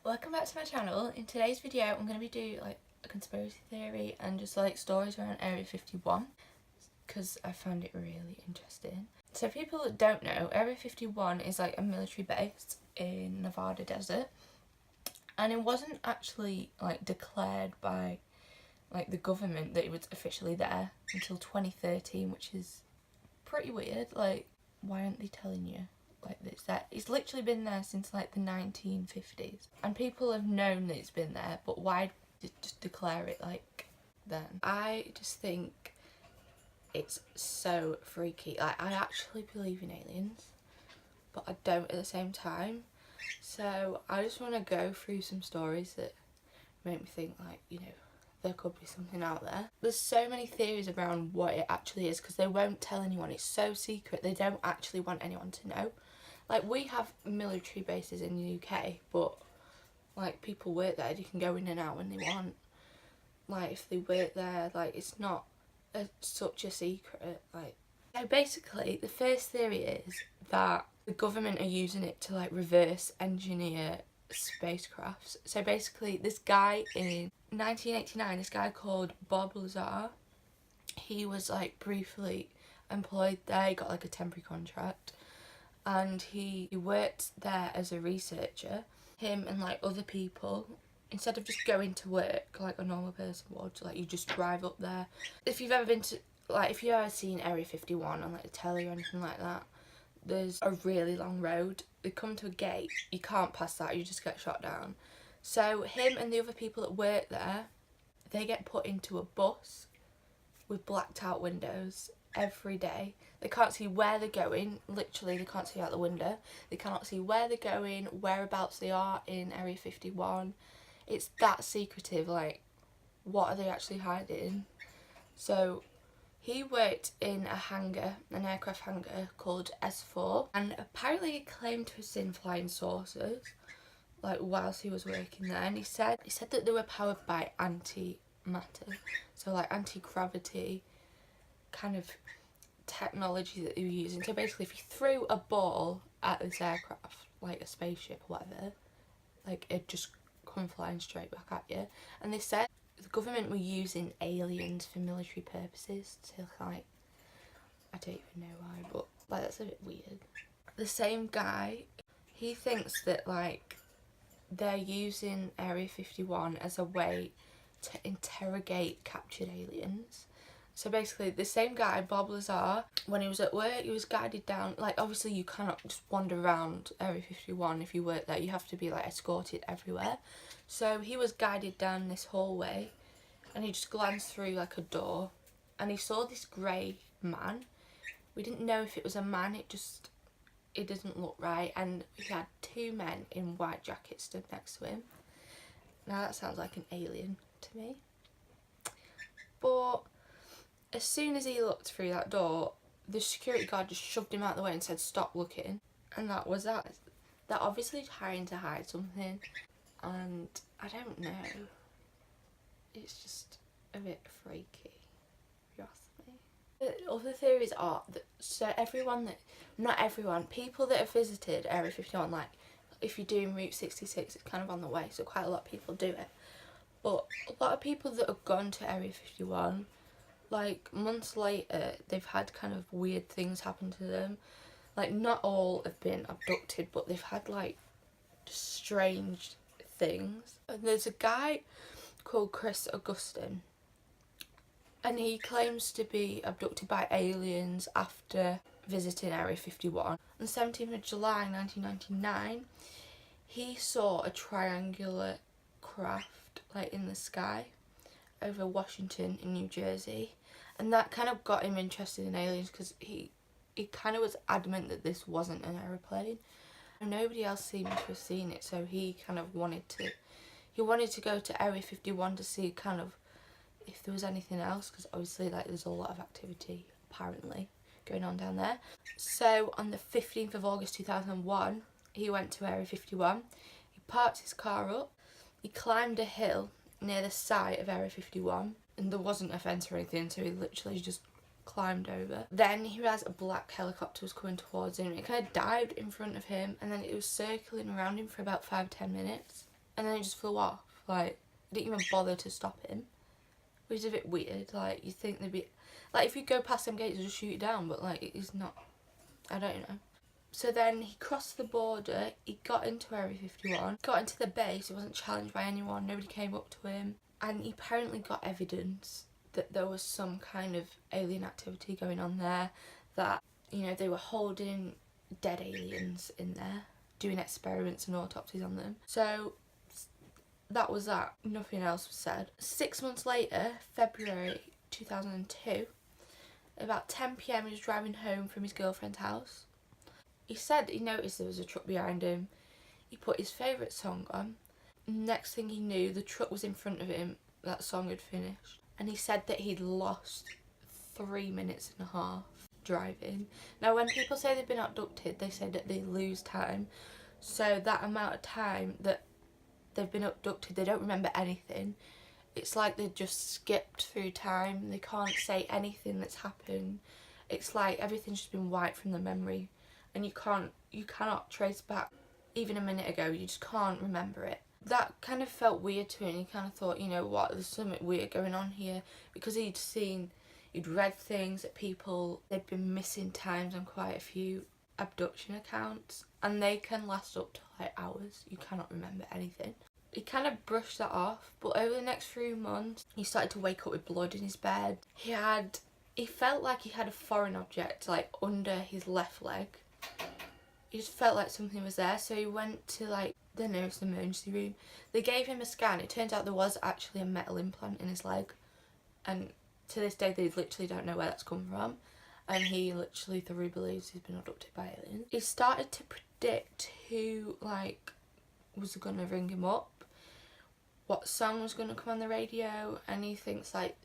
Welcome back to my channel. In today's video I'm going to be doing like a conspiracy theory and just like stories around Area 51 because I found it really interesting. So people that don't know, Area 51 is like a military base in Nevada desert, and it wasn't actually like declared by like the government that it was officially there until 2013, which is pretty weird. Like, why aren't they telling you? Like this, that it's literally been there since like the 1950s, and people have known that it's been there, but why just declare it like then? I just think it's so freaky. Like, I actually believe in aliens, but I don't at the same time. So I just want to go through some stories that make me think, like, you know, there could be something out there. There's so many theories around what it actually is because they won't tell anyone. It's so secret. They don't actually want anyone to know. Like, we have military bases in the UK, but like, people work there. They can go in and out when they want. Like, if they work there, like, it's not such a secret. Like, so basically the first theory is that the government are using it to like reverse engineer spacecrafts. So basically, this guy in 1989, this guy called Bob Lazar, he was like briefly employed there. He got like a temporary contract, and he worked there as a researcher. Him and like other people, instead of just going to work like a normal person would, like, you just drive up there. If you've ever been to, like, if you've ever seen Area 51 on like the telly or anything like that, there's a really long road. They come to a gate, you can't pass that, you just get shot down. So him and the other people that work there, they get put into a bus with blacked out windows every day. They can't see where they're going. Literally, they can't see out the window. They cannot see where they're going, whereabouts they are in Area 51. It's that secretive. Like, what are they actually hiding? So he worked in a hangar, an aircraft hangar called S4, and apparently he claimed to have seen flying saucers like whilst he was working there. And he said that they were powered by antimatter, so like anti-gravity kind of technology that they were using. So basically, if you threw a ball at this aircraft, like a spaceship or whatever, like, it'd just come flying straight back at you. And they said the government were using aliens for military purposes to, like, I don't even know why, but like, that's a bit weird. The same guy, he thinks that like they're using Area 51 as a way to interrogate captured aliens. So basically, the same guy, Bob Lazar, when he was at work, he was guided down. Like, obviously you cannot just wander around Area 51 if you work there. You have to be like escorted everywhere. So he was guided down this hallway, and he just glanced through like a door, and he saw this grey man. We didn't know if it was a man. It didn't look right. And he had two men in white jackets stood next to him. Now that sounds like an alien to me. But as soon as he looked through that door, the security guard just shoved him out of the way and said, "Stop looking." And that was that. They're obviously trying to hide something, and I don't know. It's just a bit freaky, if you ask me. The other theories are that, so not everyone, people that have visited Area 51, like, if you're doing Route 66, it's kind of on the way, so quite a lot of people do it. But a lot of people that have gone to Area 51, like, months later, they've had kind of weird things happen to them. Like, not all have been abducted, but they've had like strange things. And there's a guy called Chris Augustine, and he claims to be abducted by aliens after visiting Area 51. On the 17th of July 1999, he saw a triangular craft like in the sky over Washington in New Jersey, and that kind of got him interested in aliens because he kind of was adamant that this wasn't an aeroplane. And nobody else seemed to have seen it, so he kind of wanted to go to Area 51 to see kind of if there was anything else, because obviously like there's a lot of activity apparently going on down there. So on the 15th of August 2001, he went to Area 51. He parked his car up, he climbed a hill near the site of Area 51, and there wasn't a fence or anything, so he literally just climbed over. Then he realised a black helicopter was coming towards him. It kind of dived in front of him, and then it was circling around him for about 5-10 minutes. and then it just flew off. Like, I didn't even bother to stop him, which is a bit weird. Like, you think they'd be, like, if you go past them gates, just shoot you down, but like, it's not, I don't know. So then he crossed the border, he got into Area 51, got into the base, he wasn't challenged by anyone, nobody came up to him, and he apparently got evidence that there was some kind of alien activity going on there, that, you know, they were holding dead aliens in there, doing experiments and autopsies on them. So that was that, nothing else was said. 6 months later, February 2002, about 10 PM he was driving home from his girlfriend's house. He said he noticed there was a truck behind him. He put his favourite song on. Next thing he knew, the truck was in front of him. That song had finished. And he said that he'd lost 3 minutes and a half driving. Now, when people say they've been abducted, they say that they lose time. So that amount of time that they've been abducted, they don't remember anything. It's like they've just skipped through time. They can't say anything that's happened. It's like everything's just been wiped from the memory. And you cannot trace back even a minute ago. You just can't remember it. That kind of felt weird to him. He kind of thought, you know what, there's something weird going on here, because he'd read things that people, they'd been missing times on quite a few abduction accounts, and they can last up to like hours. You cannot remember anything. He kind of brushed that off, but over the next few months he started to wake up with blood in his bed. He felt like he had a foreign object like under his left leg. He just felt like something was there, so he went to like the nearest emergency room. They gave him a scan. It turns out there was actually a metal implant in his leg, and to this day they literally don't know where that's come from, and he literally thoroughly believes he's been abducted by aliens. He started to predict who like was going to ring him up, what song was going to come on the radio, and he thinks like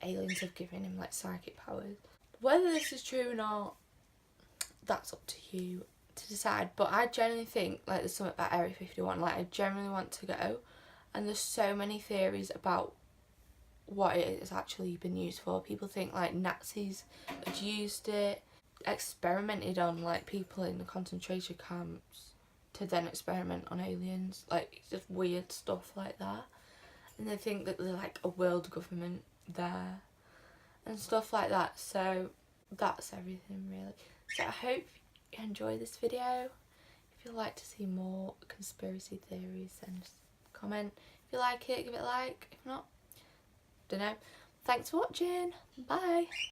aliens have given him like psychic powers. Whether this is true or not, that's up to you to decide, but I genuinely think like there's something about Area 51. Like, I genuinely want to go, and there's so many theories about what it has actually been used for. People think like Nazis had used it, experimented on like people in the concentration camps to then experiment on aliens. Like, it's just weird stuff like that, and they think that there's like a world government there and stuff like that. So that's everything really. So I hope you enjoy this video. If you'd like to see more conspiracy theories, then just comment. If you like it, give it a like. If not, don't know. Thanks for watching. Bye.